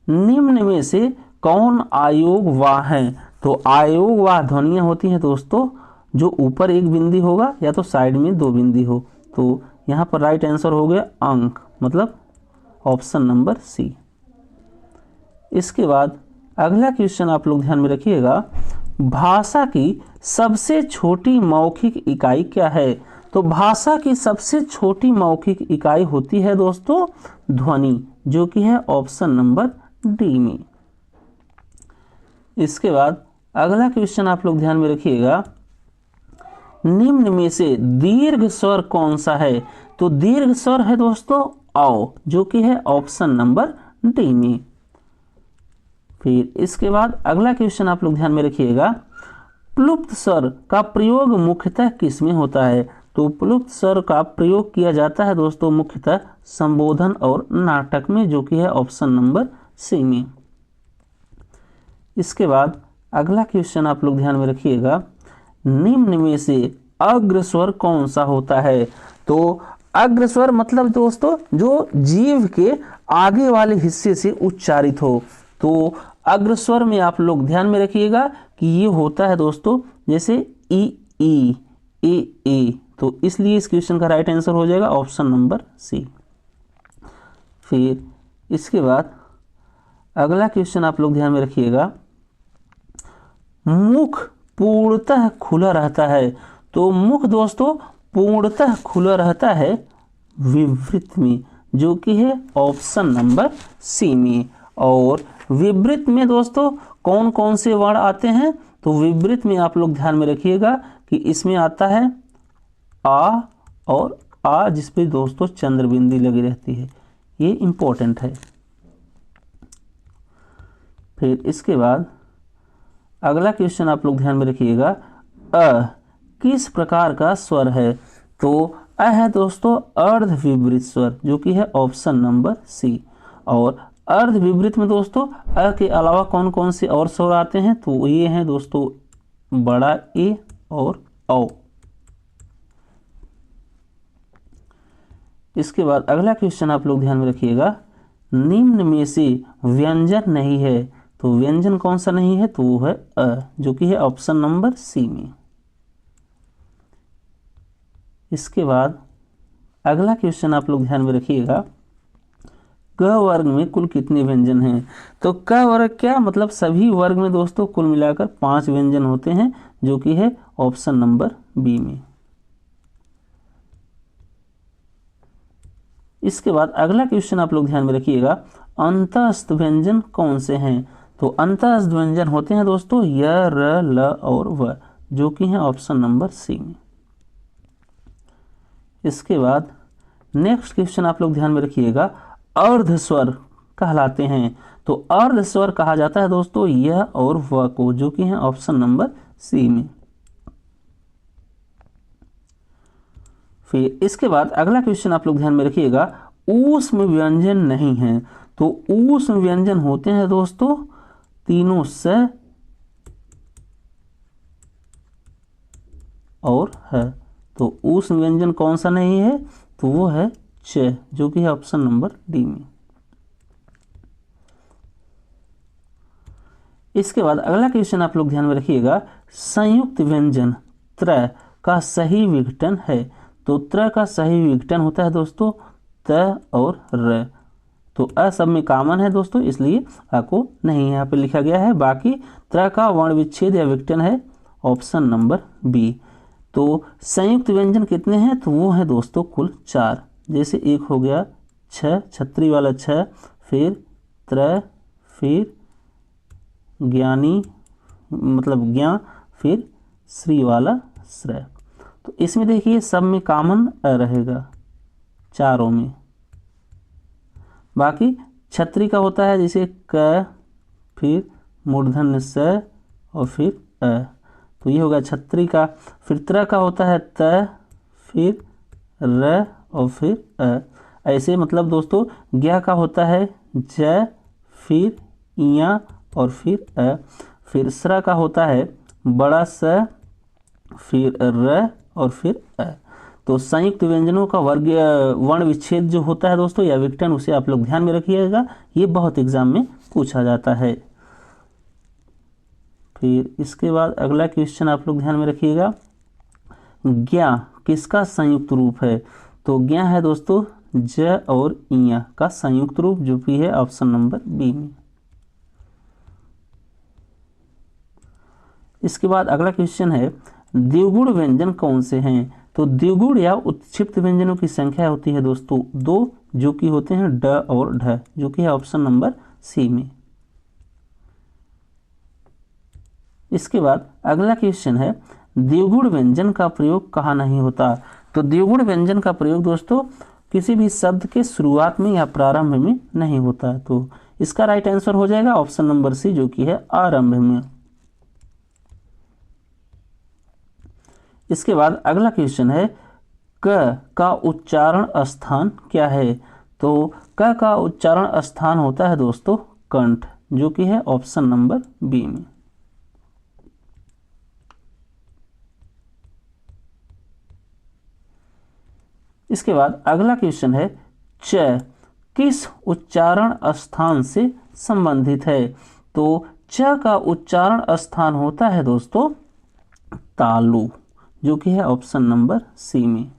निम्न में से कौन आयोगवाह है, तो आयोगवाह ध्वनियाँ होती हैं दोस्तों जो ऊपर एक बिंदी होगा या तो साइड में 2 बिंदी हो। तो यहाँ पर राइट आंसर हो गया अंक, मतलब ऑप्शन नंबर सी। इसके बाद अगला क्वेश्चन आप लोग ध्यान में रखिएगा, भाषा की सबसे छोटी मौखिक इकाई क्या है, तो भाषा की सबसे छोटी मौखिक इकाई होती है दोस्तों ध्वनि, जो कि है ऑप्शन नंबर डी में। इसके बाद अगला क्वेश्चन आप लोग ध्यान में रखिएगा, निम्न में से दीर्घ स्वर कौन सा है, तो दीर्घ स्वर है दोस्तों औ, जो कि है ऑप्शन नंबर डी में। फिर इसके बाद अगला क्वेश्चन आप लोग ध्यान में रखिएगा, प्लुप्त स्वर का प्रयोग मुख्यतः किस में होता है, तो प्लुप्त स्वर का प्रयोग किया जाता है दोस्तों मुख्यतः संबोधन और नाटक में, जो कि है ऑप्शन नंबर सी में। इसके बाद अगला क्वेश्चन आप लोग ध्यान में रखिएगा, निम्न में से अग्र स्वर कौन सा होता है, तो अग्र स्वर मतलब दोस्तों जो जीभ के आगे वाले हिस्से से उच्चारित हो। तो अग्र स्वर में आप लोग ध्यान में रखिएगा कि ये होता है दोस्तों जैसे ई ई ए ए, तो इसलिए इस क्वेश्चन का राइट आंसर हो जाएगा ऑप्शन नंबर सी। फिर इसके बाद अगला क्वेश्चन आप लोग ध्यान में रखिएगा, मुख पूर्णतः खुला रहता है, तो मुख दोस्तों पूर्णतः खुला रहता है विवृत में, जो कि है ऑप्शन नंबर सी में। और विवृत में दोस्तों कौन कौन से वर्ण आते हैं, तो विवृत में आप लोग ध्यान में रखिएगा कि इसमें आता है आ और आ, जिस पे दोस्तों चंद्र बिंदी लगी रहती है, ये इंपॉर्टेंट है। फिर इसके बाद अगला क्वेश्चन आप लोग ध्यान में रखिएगा, अ किस प्रकार का स्वर है, तो अ है दोस्तों अर्ध विवृत स्वर, जो कि है ऑप्शन नंबर सी। और अर्ध विपरीत में दोस्तों अ के अलावा कौन कौन से और स्वर आते हैं, तो ये हैं दोस्तों बड़ा ए और औ। इसके बाद अगला क्वेश्चन आप लोग ध्यान में रखिएगा, निम्न में से व्यंजन नहीं है, तो व्यंजन कौन सा नहीं है, तो वो है अ, जो कि है ऑप्शन नंबर सी में। इसके बाद अगला क्वेश्चन आप लोग ध्यान में रखिएगा, क वर्ग में कुल कितने व्यंजन हैं, तो क वर्ग क्या मतलब सभी वर्ग में दोस्तों कुल मिलाकर 5 व्यंजन होते हैं, जो कि है ऑप्शन नंबर बी में। इसके बाद अगला क्वेश्चन आप लोग ध्यान में रखिएगा, अंतःस्थ व्यंजन कौन से हैं, तो अंतःस्थ व्यंजन होते हैं दोस्तों य, र, ल और व, जो कि हैं ऑप्शन नंबर सी में। इसके बाद नेक्स्ट क्वेश्चन आप लोग ध्यान में रखिएगा, अर्ध स्वर कहलाते हैं, तो अर्ध स्वर कहा जाता है दोस्तों य और व को, जो कि हैं ऑप्शन नंबर सी में। फिर इसके बाद अगला क्वेश्चन आप लोग ध्यान में रखिएगा, ऊष्म व्यंजन नहीं है, तो ऊष्म व्यंजन होते हैं दोस्तों तीनों स और है, तो ऊष्म व्यंजन कौन सा नहीं है, तो वो है च, जो कि है ऑप्शन नंबर डी में। इसके बाद अगला क्वेश्चन आप लोग ध्यान में रखिएगा, संयुक्त व्यंजन त्र का सही विघटन है, तो त्र का सही विघटन होता है दोस्तों त और र, तो अ सब में कॉमन है दोस्तों, इसलिए अ को नहीं यहाँ पे लिखा गया है। बाकी त्र का वर्ण विच्छेद या विघटन है ऑप्शन नंबर बी। तो संयुक्त व्यंजन कितने हैं, तो वो है दोस्तों कुल 4, जैसे एक हो गया छ, छतरी वाला छ, फिर त्र, फिर ज्ञानी मतलब ज्ञा, फिर श्री वाला श्रय। तो इसमें देखिए सब में कॉमन अ रहेगा चारों में। बाकी छतरी का होता है जैसे क, फिर मूर्धन्य स और फिर अ, तो ये होगा छतरी का। फिर त्र का होता है त, फिर र और फिर अ, ऐसे मतलब दोस्तों ज्ञा का होता है ज, फिर इया और फिर अ। फिर स्र का होता है बड़ा स, फिर र और फिर अ। तो संयुक्त व्यंजनों का वर्ग वर्ण विच्छेद जो होता है दोस्तों या विघटन, उसे आप लोग ध्यान में रखिएगा, ये बहुत एग्जाम में पूछा जाता है। फिर इसके बाद अगला क्वेश्चन आप लोग ध्यान में रखिएगा, ज्ञा किसका संयुक्त रूप है, तो ज्ञा है दोस्तों ज और इया का संयुक्त रूप, जो भी है ऑप्शन नंबर बी में। इसके बाद अगला क्वेश्चन है, द्विगुण व्यंजन कौन से हैं, तो द्विगुण या उत्क्षिप्त व्यंजनों की संख्या होती है दोस्तों 2, जो कि होते हैं ड और ढ, जो कि है ऑप्शन नंबर सी में। इसके बाद अगला क्वेश्चन है, द्विगुण व्यंजन का प्रयोग कहाँ नहीं होता, तो द्विगुण व्यंजन का प्रयोग दोस्तों किसी भी शब्द के शुरुआत में या प्रारंभ में नहीं होता, तो इसका राइट आंसर हो जाएगा ऑप्शन नंबर सी, जो कि है आरंभ में। इसके बाद अगला क्वेश्चन है, क का उच्चारण स्थान क्या है, तो क का उच्चारण स्थान होता है दोस्तों कंठ, जो कि है ऑप्शन नंबर बी में। इसके बाद अगला क्वेश्चन है, च किस उच्चारण स्थान से संबंधित है, तो च का उच्चारण स्थान होता है दोस्तों तालु, जो कि है ऑप्शन नंबर सी में।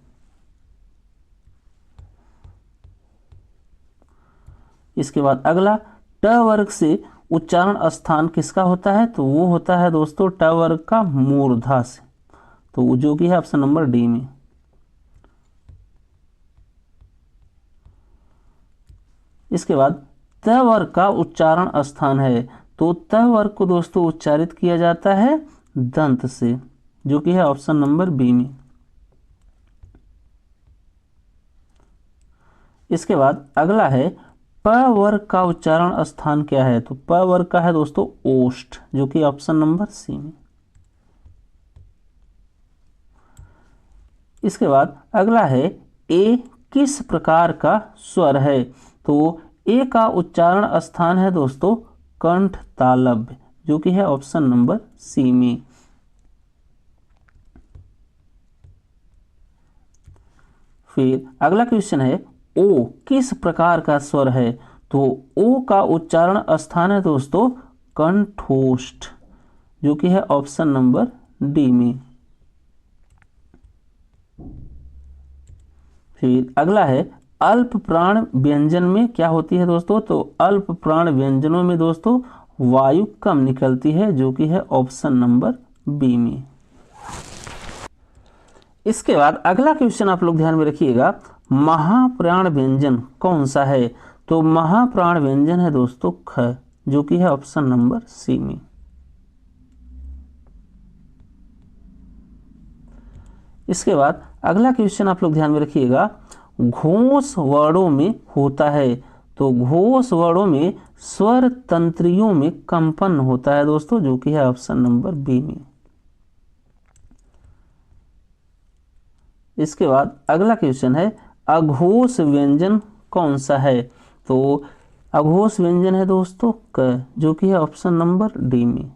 इसके बाद अगला, ट वर्ग से उच्चारण स्थान किसका होता है, तो वो होता है दोस्तों ट वर्ग का मूर्धा से, तो जो कि है ऑप्शन नंबर डी में। इसके बाद त वर्ग का उच्चारण स्थान है, तो त वर्ग को दोस्तों उच्चारित किया जाता है दंत से, जो कि है ऑप्शन नंबर बी में। इसके बाद अगला है, प वर्ग का उच्चारण स्थान क्या है, तो प वर्ग का है दोस्तों ओष्ठ, जो कि ऑप्शन नंबर सी में। इसके बाद अगला है, ए किस प्रकार का स्वर है, तो ए का उच्चारण स्थान है दोस्तों कंठ तालव्य, जो कि है ऑप्शन नंबर सी में। फिर अगला क्वेश्चन है ओ किस प्रकार का स्वर है? तो ओ का उच्चारण स्थान है दोस्तों कंठोष्ठ, जो कि है ऑप्शन नंबर डी में। फिर अगला है अल्प प्राण व्यंजन में क्या होती है दोस्तों? तो अल्प प्राण व्यंजनों में दोस्तों वायु कम निकलती है, जो कि है ऑप्शन नंबर बी में। इसके बाद अगला क्वेश्चन आप लोग ध्यान में रखिएगा, महाप्राण व्यंजन कौन सा है? तो महाप्राण व्यंजन है दोस्तों ख, जो कि है ऑप्शन नंबर सी में। इसके बाद अगला क्वेश्चन आप लोग ध्यान में रखिएगा, घोष वर्णों में होता है। तो घोष वर्णों में स्वर तंत्रियों में कंपन होता है दोस्तों, जो कि है ऑप्शन नंबर बी में। इसके बाद अगला क्वेश्चन है अघोष व्यंजन कौन सा है? तो अघोष व्यंजन है दोस्तों क, जो कि है ऑप्शन नंबर डी में।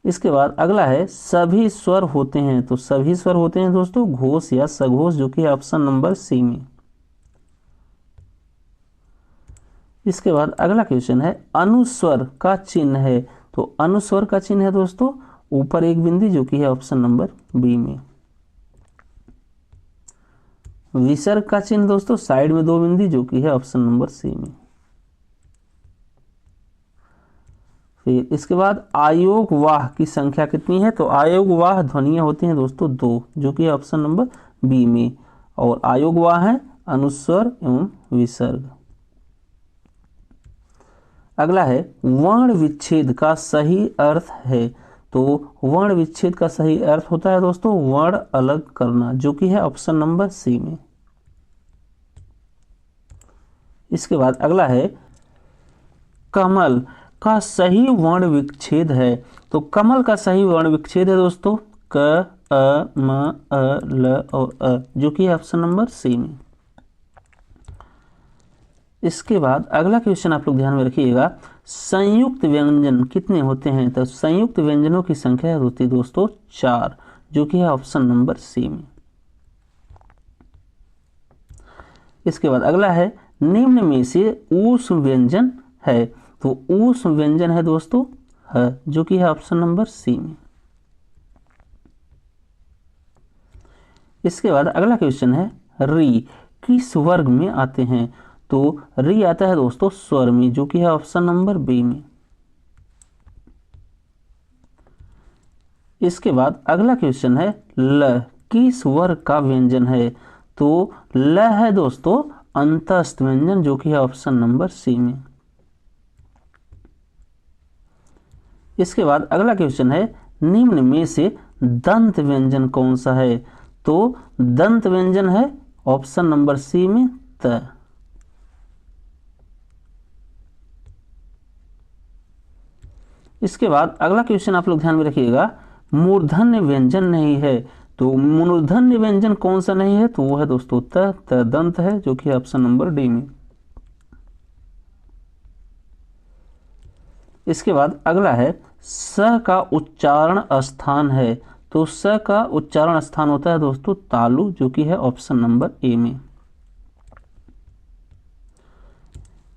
इसके बाद अगला है सभी स्वर होते हैं। तो सभी स्वर होते हैं दोस्तों घोष या सघोष, जो कि है ऑप्शन नंबर सी में। इसके बाद अगला क्वेश्चन है अनुस्वर का चिन्ह है। तो अनुस्वर का चिन्ह है दोस्तों ऊपर एक बिंदी, जो कि है ऑप्शन नंबर बी में। विसर्ग का चिन्ह दोस्तों साइड में दो बिंदी, जो कि है ऑप्शन नंबर सी में। फिर इसके बाद आयोग वाह की संख्या कितनी है? तो आयोग वाह ध्वनियां होती हैं दोस्तों दो, जो कि है ऑप्शन नंबर बी में। और आयोग वाह है अनुस्वर एवं विसर्ग। अगला है वर्ण विच्छेद का सही अर्थ है। तो वर्ण विच्छेद का सही अर्थ होता है दोस्तों वर्ण अलग करना, जो कि है ऑप्शन नंबर सी में। इसके बाद अगला है कमल का सही वर्ण विच्छेद है। तो कमल का सही वर्ण विच्छेद है दोस्तों क, अ, म, अ, ल और अ, जो कि है ऑप्शन नंबर सी में। इसके बाद अगला क्वेश्चन आप लोग ध्यान में रखिएगा, संयुक्त व्यंजन कितने होते हैं? तो संयुक्त व्यंजनों की संख्या होती है दोस्तों 4, जो कि है ऑप्शन नंबर सी में। इसके बाद अगला है निम्न में से ऊष्म व्यंजन है। तो ऊष्म व्यंजन है दोस्तों ह, जो कि है ऑप्शन नंबर सी में। इसके बाद अगला क्वेश्चन है री किस वर्ग में आते हैं? तो री आता है दोस्तों स्वर में, जो कि है ऑप्शन नंबर बी में। इसके बाद अगला क्वेश्चन है ल किस वर्ग का व्यंजन है? तो ल है दोस्तों अंतस्थ व्यंजन, जो कि है ऑप्शन नंबर सी में। इसके बाद अगला क्वेश्चन है निम्न में से दंत व्यंजन कौन सा है? तो दंत व्यंजन है ऑप्शन नंबर सी में त। इसके बाद अगला क्वेश्चन आप लोग ध्यान में रखिएगा, मूर्धन्य व्यंजन नहीं है। तो मूर्धन्य व्यंजन कौन सा नहीं है? तो वो है दोस्तों त दंत है, जो कि ऑप्शन नंबर डी में। इसके बाद अगला है स का उच्चारण स्थान है। तो स का उच्चारण स्थान होता है दोस्तों तालु, जो कि है ऑप्शन नंबर ए में।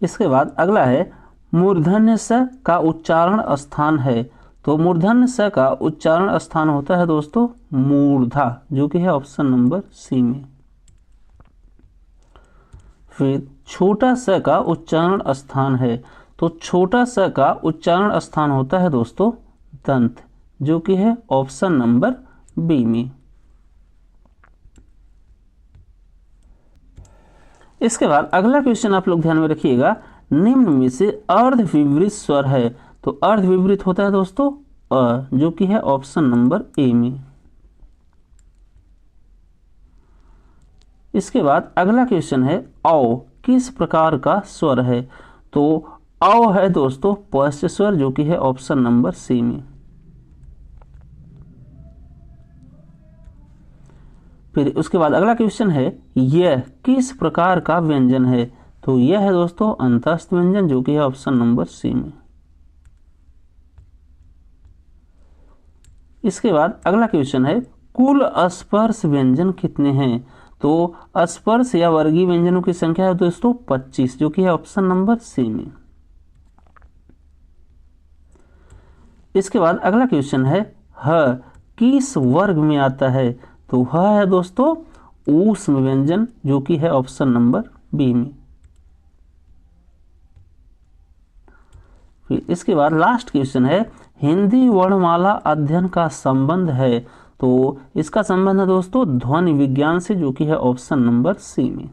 इसके बाद अगला है मूर्धन्य स का उच्चारण स्थान है। तो मूर्धन्य स का उच्चारण स्थान होता है दोस्तों मूर्धा, जो कि है ऑप्शन नंबर सी में। फिर छोटा स का उच्चारण स्थान है। तो छोटा स का उच्चारण स्थान होता है दोस्तों दंत, जो कि है ऑप्शन नंबर बी में। इसके बाद अगला क्वेश्चन आप लोग ध्यान में रखिएगा, निम्न में से अर्ध विवृत स्वर है। तो अर्ध विवृत होता है दोस्तों अ, जो कि है ऑप्शन नंबर ए में। इसके बाद अगला क्वेश्चन है औ किस प्रकार का स्वर है? तो औ है दोस्तों पश्च स्वर, जो कि है ऑप्शन नंबर सी में। फिर उसके बाद अगला क्वेश्चन है, यह किस प्रकार का व्यंजन है? तो यह है दोस्तों अंतस्थ व्यंजन, जो कि है ऑप्शन नंबर सी में। इसके बाद अगला क्वेश्चन है, कुल स्पर्श व्यंजन कितने हैं? तो स्पर्श या वर्गीय व्यंजनों की संख्या है दोस्तों 25, जो कि है ऑप्शन नंबर सी में। इसके बाद अगला क्वेश्चन है, ह किस वर्ग में आता है? तो ह है दोस्तों ऊष्म व्यंजन, जो कि है ऑप्शन नंबर बी में। फिर इसके बाद लास्ट क्वेश्चन है, हिंदी वर्णमाला अध्ययन का संबंध है? तो इसका संबंध है दोस्तों ध्वनि विज्ञान से, जो कि है ऑप्शन नंबर सी में।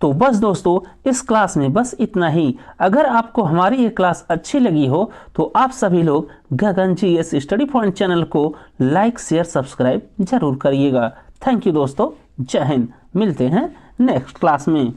तो बस दोस्तों इस क्लास में बस इतना ही। अगर आपको हमारी ये क्लास अच्छी लगी हो तो आप सभी लोग गगन GS स्टडी पॉइंट चैनल को लाइक शेयर सब्सक्राइब जरूर करिएगा। थैंक यू दोस्तों, जय हिंद। मिलते हैं नेक्स्ट क्लास में।